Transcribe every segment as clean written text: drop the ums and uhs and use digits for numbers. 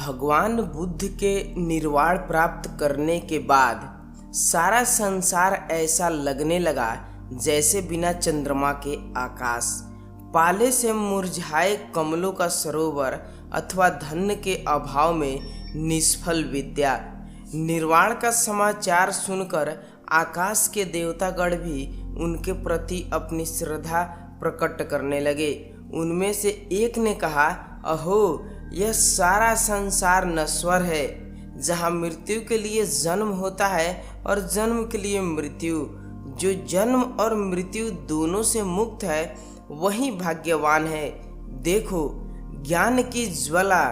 भगवान बुद्ध के निर्वाण प्राप्त करने के बाद सारा संसार ऐसा लगने लगा जैसे बिना चंद्रमा के आकाश, पाले से मुरझाए कमलों का सरोवर अथवा धन के अभाव में निष्फल विद्या। निर्वाण का समाचार सुनकर आकाश के देवतागण भी उनके प्रति अपनी श्रद्धा प्रकट करने लगे। उनमें से एक ने कहा, अहो, यह सारा संसार नश्वर है। जहाँ मृत्यु के लिए जन्म होता है और जन्म के लिए मृत्यु, जो जन्म और मृत्यु दोनों से मुक्त है वही भाग्यवान है। देखो, ज्ञान की ज्वाला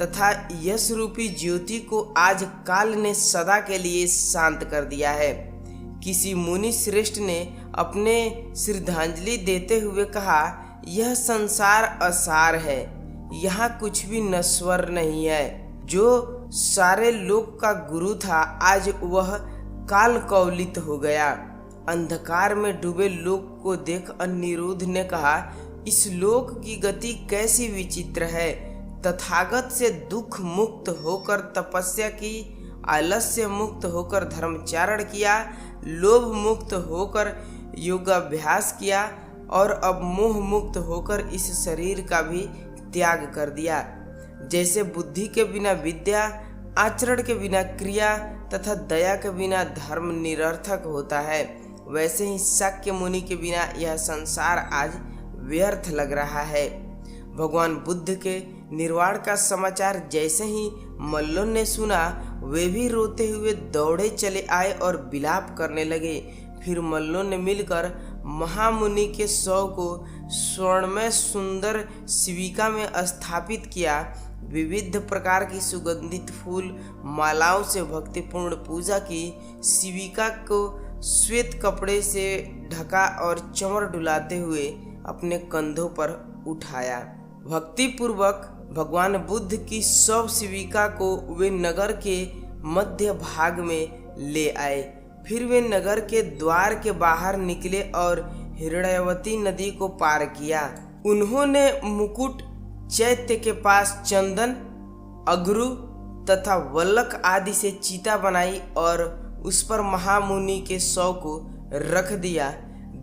तथा यश रूपी ज्योति को आज काल ने सदा के लिए शांत कर दिया है। किसी मुनि श्रेष्ठ ने अपने श्रद्धांजलि देते हुए कहा, यह संसार असार है, यहाँ कुछ भी नश्वर नहीं है। जो सारे लोक का गुरु था आज वह काल कवलित हो गया। अंधकार में डूबे लोक को देख अनिरुद्ध ने कहा, इस लोक की गति कैसी विचित्र है। तथागत से दुख मुक्त होकर तपस्या की, आलस्य मुक्त होकर धर्मचारण किया, लोभ मुक्त होकर योगाभ्यास किया और अब मोह मुक्त होकर इस शरीर का भी त्याग कर दिया। जैसे बुद्धि के बिना विद्या, आचरण के बिना क्रिया तथा दया के बिना धर्म निरर्थक होता है, वैसे ही शाक्य मुनि के बिना यह संसार आज व्यर्थ लग रहा है। भगवान बुद्ध के निर्वाण का समाचार जैसे ही मल्लों ने सुना, वे भी रोते हुए दौड़े चले आए और विलाप करने लगे। फिर मल्लों ने मिलकर महामुनि के शव को स्वर्णमय सुंदर शिविका में स्थापित किया। विविध प्रकार की सुगंधित फूल मालाओं से भक्तिपूर्ण पूजा की। शिविका को श्वेत कपड़े से ढका और चमर डुलाते हुए अपने कंधों पर उठाया। भक्ति पूर्वक भगवान बुद्ध की शव शिविका को वे नगर के मध्य भाग में ले आए। फिर वे नगर के द्वार के बाहर निकले और हिरण्यवती नदी को पार किया। उन्होंने मुकुट, चैत्य के पास चंदन, अगरू तथा वल्लक आदि से चीता बनाई और उस पर महामुनि के शव को रख दिया।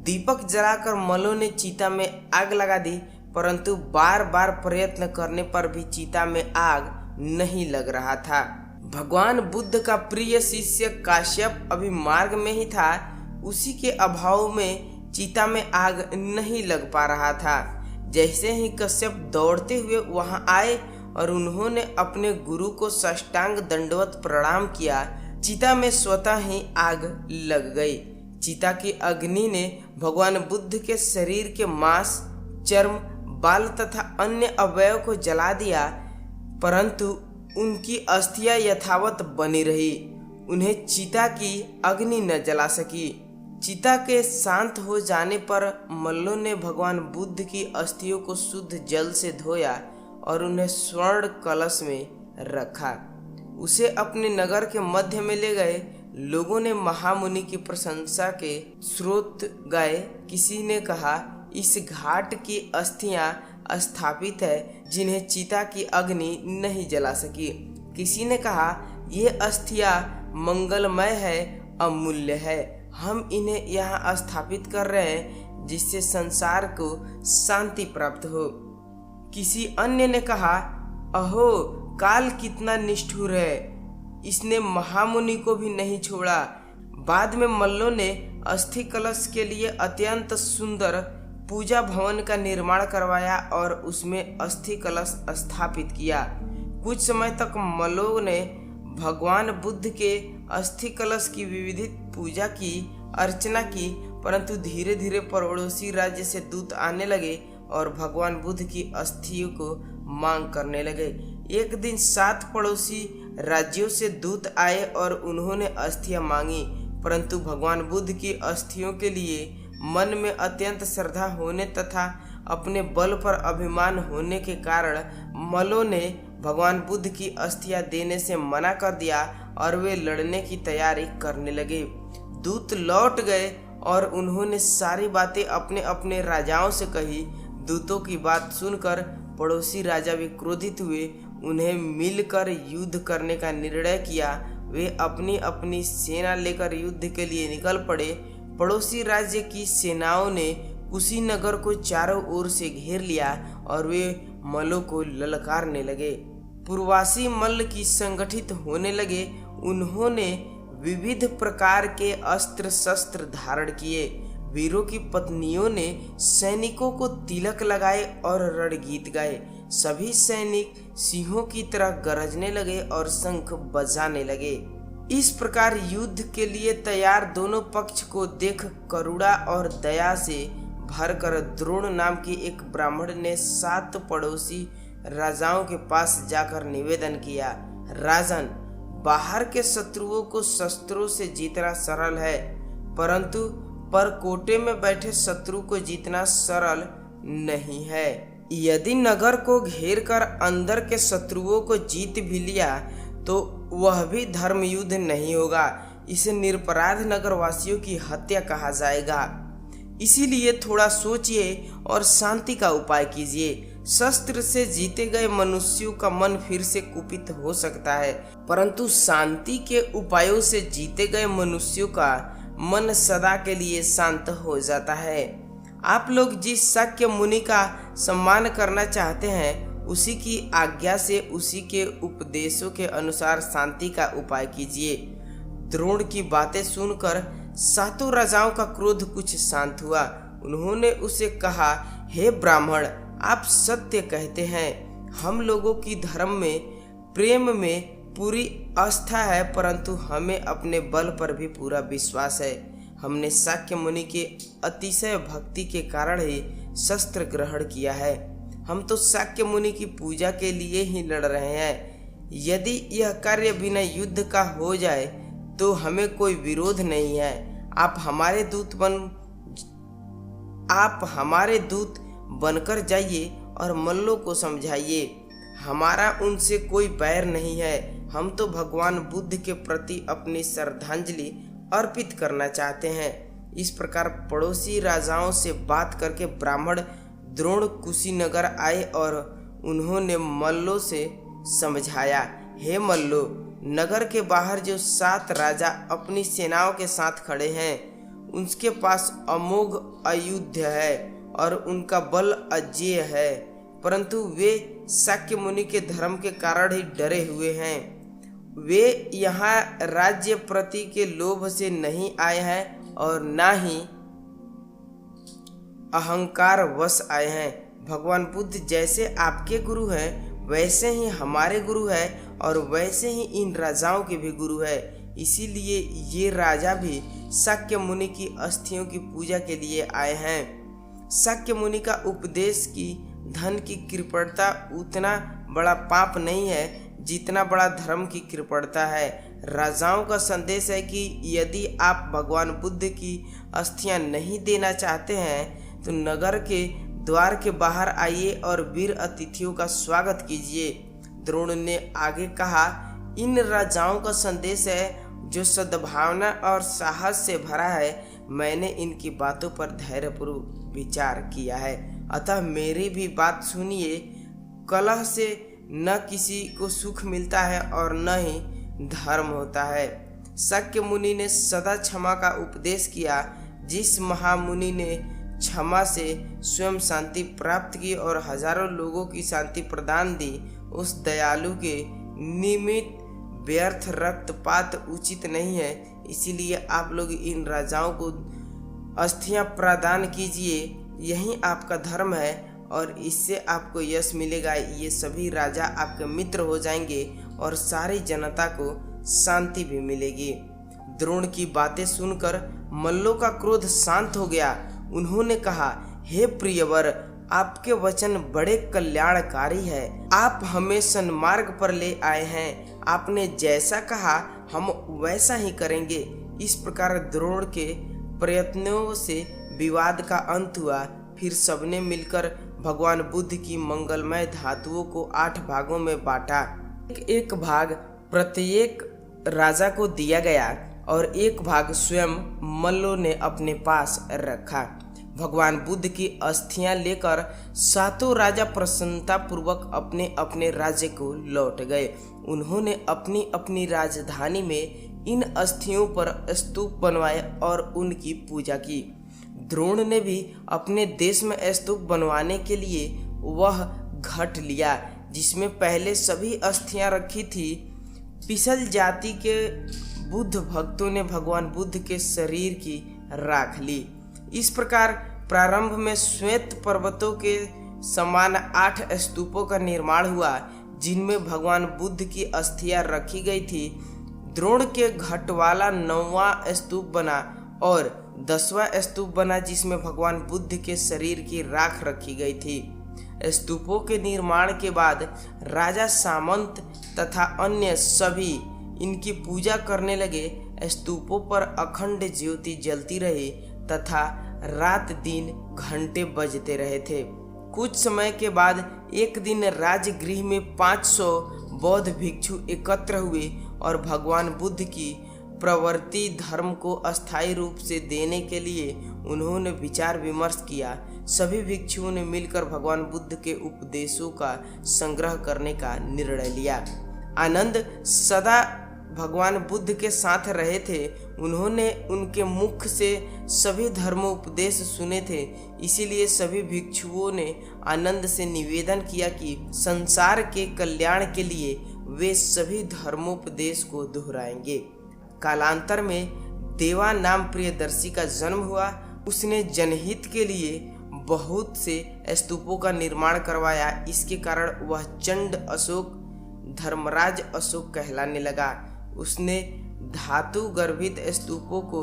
दीपक जलाकर मल्लों ने चीता में आग लगा दी, परंतु बार बार प्रयत्न करने पर भी चीता में आग नहीं लग रहा था। भगवान बुद्ध का प्रिय शिष्य काश्यप अभी मार्ग में ही था। उसी के अभाव में चीता में आग नहीं लग पा रहा था। जैसे ही कश्यप दौड़ते हुए वहां आए और उन्होंने अपने गुरु को साष्टांग दंडवत प्रणाम किया, चीता में स्वतः ही आग लग गई। चीता की अग्नि ने भगवान बुद्ध के शरीर के मांस, चर्म, बाल तथा अन्य अवयव को जला दिया, परंतु उनकी अस्थियां यथावत बनी रही। उन्हें चीता की अग्नि न जला सकी। चीता के शांत हो जाने पर मल्लों ने भगवान बुद्ध की अस्थियों को शुद्ध जल से धोया और उन्हें स्वर्ण कलश में रखा। उसे अपने नगर के मध्य में ले गए। लोगों ने महामुनि की प्रशंसा के स्रोत गाए। किसी ने कहा, इस घाट की अस्थियां स्थापित है जिन्हें चीता की अग्नि नहीं जला सकी। किसी ने कहा, ये अस्थियां मंगलमय है, अमूल्य है, हम इन्हें यहाँ स्थापित कर रहे हैं जिससे संसार को शांति प्राप्त हो। किसी अन्य ने कहा, अहो, काल कितना निष्ठुर है, इसने महामुनि को भी नहीं छोड़ा। बाद में मल्लों ने अस्थि कलश के लिए अत्यंत सुंदर पूजा भवन का निर्माण करवाया और उसमें अस्थि कलश स्थापित किया। कुछ समय तक मल्लों ने भगवान बुद्ध के अस्थि कलश की विविध पूजा की, अर्चना की, परंतु धीरे धीरे पड़ोसी राज्य से दूत आने लगे और भगवान बुद्ध की अस्थियों को मांग करने लगे। एक दिन 7 पड़ोसी राज्यों से दूत आए और उन्होंने अस्थियां मांगी, परंतु भगवान बुद्ध की अस्थियों के लिए मन में अत्यंत श्रद्धा होने तथा अपने बल पर अभिमान होने के कारण मल्लों ने भगवान बुद्ध की अस्थियां देने से मना कर दिया और वे लड़ने की तैयारी करने लगे। दूत लौट गए और उन्होंने सारी बातें अपने अपने राजाओं से कही। दूतों की बात सुनकर पड़ोसी राजा भी क्रोधित हुए। उन्हें मिलकर युद्ध करने का निर्णय किया। वे अपनी अपनी सेना लेकर युद्ध के लिए निकल पड़े। पड़ोसी राज्य की सेनाओं ने कुशीनगर को चारों ओर से घेर लिया और वे मल्लों को ललकारने लगे। पूर्ववासी मल्ल की संगठित होने लगे। उन्होंने विविध प्रकार के अस्त्र शस्त्र धारण किए। वीरों की पत्नियों ने सैनिकों को तिलक लगाए और रणगीत गाए। सभी सैनिक सिंहों की तरह गरजने लगे और शंख बजाने लगे। इस प्रकार युद्ध के लिए तैयार दोनों पक्ष को देख करुणा और दया से भरकर द्रोण नाम के एक ब्राह्मण ने 7 पड़ोसी राजाओं के पास जाकर निवेदन किया, राजन, बाहर के शत्रुओं को शस्त्रों से जीतना सरल है, परंतु परकोटे में बैठे शत्रु को जीतना सरल नहीं है। यदि नगर को घेरकर अंदर के शत्रुओं को जीत भी लिया तो वह भी धर्म युद्ध नहीं होगा। इसे निरपराध नगरवासियों की हत्या कहा जाएगा। इसीलिए थोड़ा सोचिए और शांति का उपाय कीजिए। शस्त्र से जीते गए मनुष्यों का मन फिर से कुपित हो सकता है, परंतु शांति के उपायों से जीते गए मनुष्यों का मन सदा के लिए शांत हो जाता है। आप लोग जिस शाक्य मुनि का सम्मान करना चाहते हैं, उसी की आज्ञा से उसी के उपदेशों के अनुसार शांति का उपाय कीजिए। द्रोण की बातें सुनकर 7 राजाओं का क्रोध कुछ शांत हुआ। उन्होंने उसे कहा, हे ब्राह्मण, आप सत्य कहते हैं। हम लोगों की धर्म में, प्रेम में पूरी आस्था है, परंतु हमें अपने बल पर भी पूरा विश्वास है। हमने शाक्य मुनि के अतिशय भक्ति के कारण ही शस्त्र ग्रहण किया है। हम तो शाक्य मुनि की पूजा के लिए ही लड़ रहे हैं। यदि यह कार्य बिना युद्ध का हो जाए तो हमें कोई विरोध नहीं है। आप हमारे दूत बनकर जाइए और मल्लों को समझाइए। हमारा उनसे कोई बैर नहीं है। हम तो भगवान बुद्ध के प्रति अपनी श्रद्धांजलि अर्पित करना चाहते हैं। इस प्रकार पड़ोसी राजाओं से बात करके ब्राह्मण द्रोण कुशीनगर आए और उन्होंने मल्लों से समझाया, हे मल्लो, नगर के बाहर जो 7 राजा अपनी सेनाओं के साथ खड़े हैं, उनके पास अमोघ आयुध है और उनका बल अजेय है, परंतु वे शाक्य मुनि के धर्म के कारण ही डरे हुए हैं। वे यहाँ राज्य प्रति के लोभ से नहीं आए हैं और ना ही अहंकार वश आए हैं। भगवान बुद्ध जैसे आपके गुरु हैं, वैसे ही हमारे गुरु हैं और वैसे ही इन राजाओं के भी गुरु है। इसीलिए ये राजा भी शाक्य मुनि की अस्थियों की पूजा के लिए आए हैं। शाक्य मुनि का उपदेश की धन की कृपणता उतना बड़ा पाप नहीं है जितना बड़ा धर्म की कृपणता है। राजाओं का संदेश है कि यदि आप भगवान बुद्ध की अस्थियां नहीं देना चाहते हैं तो नगर के द्वार के बाहर आइए और वीर अतिथियों का स्वागत कीजिए। द्रोण ने आगे कहा, इन राजाओं का संदेश है जो सद्भावना और साहस से भरा है। मैंने इनकी बातों पर धैर्यपूर्वक विचार किया है, अतः मेरी भी बात सुनिए। कलह से न किसी को सुख मिलता है और न ही धर्म होता है। शाक्य मुनि ने सदा क्षमा का उपदेश किया। जिस महामुनि ने क्षमा से स्वयं शांति प्राप्त की और हजारों लोगों की शांति प्रदान दी, उस दयालु के निमित्त व्यर्थ रक्तपात उचित नहीं है। इसीलिए आप लोग इन राजाओं को अस्थियां प्रदान कीजिए। यही आपका धर्म है और इससे आपको यश मिलेगा। ये सभी राजा आपके मित्र हो जाएंगे और सारी जनता को शांति भी मिलेगी। द्रोण की बातें सुनकर मल्लों का क्रोध शांत हो गया। उन्होंने कहा, हे प्रियवर, आपके वचन बड़े कल्याणकारी है। आप हमें सन्मार्ग पर ले आए हैं। आपने जैसा कहा हम वैसा ही करेंगे। इस प्रकार द्रोण के प्रयत्नों से विवाद का अंत हुआ। फिर सबने मिलकर भगवान बुद्ध की मंगलमय धातुओं को 8 भागों में बांटा। एक भाग प्रत्येक राजा को दिया गया और एक भाग स्वयं मल्लों ने अपने पास रखा। भगवान बुद्ध की अस्थियां लेकर सातों राजा प्रसन्नता पूर्वक अपने अपने राज्य को लौट गए। उन्होंने अपनी अपनी राजधानी में इन अस्थियों पर स्तूप बनवाए और उनकी पूजा की। द्रोण ने भी अपने देश में स्तूप बनवाने के लिए वह घट लिया जिसमें पहले सभी अस्थियां रखी थी। पिछल जाति के बुद्ध भक्तों ने भगवान बुद्ध के शरीर की राख ली। इस प्रकार प्रारंभ में श्वेत पर्वतों के समान 8 स्तूपों का निर्माण हुआ जिनमें भगवान बुद्ध की अस्थियां रखी गई थी। द्रोण के घट वाला 9वां स्तूप बना और 10वां स्तूप बना जिसमें भगवान बुद्ध के शरीर की राख रखी गई थी। स्तूपों के निर्माण के बाद राजा सामंत तथा अन्य सभी इनकी पूजा करने लगे। स्तूपों पर अखंड ज्योति जलती रही तथा रात दिन घंटे बजते रहे थे। कुछ समय के बाद एक दिन राजगृह में 500 बौद्ध भिक्षु एकत्र हुए और भगवान बुद्ध की प्रवृत्ति धर्म को अस्थायी रूप से देने के लिए उन्होंने विचार विमर्श किया। सभी भिक्षुओं ने मिलकर भगवान बुद्ध के उपदेशों का संग्रह करने का निर्णय लिया। आनंद सदा भगवान बुद्ध के साथ रहे थे। उन्होंने उनके मुख से सभी धर्मोपदेश सुने थे। इसीलिए सभी भिक्षुओं ने आनंद से निवेदन किया कि संसार के कल्याण के लिए वे सभी धर्मोपदेश को दोहराएंगे। कालांतर में देवा नाम प्रियदर्शी का जन्म हुआ। उसने जनहित के लिए बहुत से स्तूपों का निर्माण करवाया। इसके कारण वह चंड अशोक धर्मराज अशोक कहलाने लगा। उसने धातु गर्भित स्तूपों को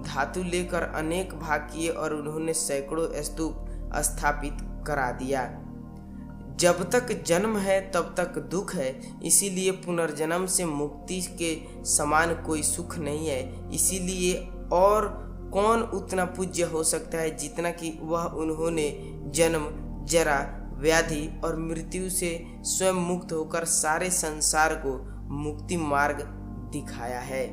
धातु लेकर अनेक भाग किए और उन्होंने सैकड़ों स्तूप स्थापित करा दिया। जब तक जन्म है तब तक दुख है, इसीलिए पुनर्जन्म से मुक्ति के समान कोई सुख नहीं है। इसीलिए और कौन उतना पूज्य हो सकता है जितना कि वह उन्होंने जन्म जरा व्याधि और मृत्यु से स्वयं मुक्त होकर सारे संसार को मुक्ति मार्ग दिखाया है।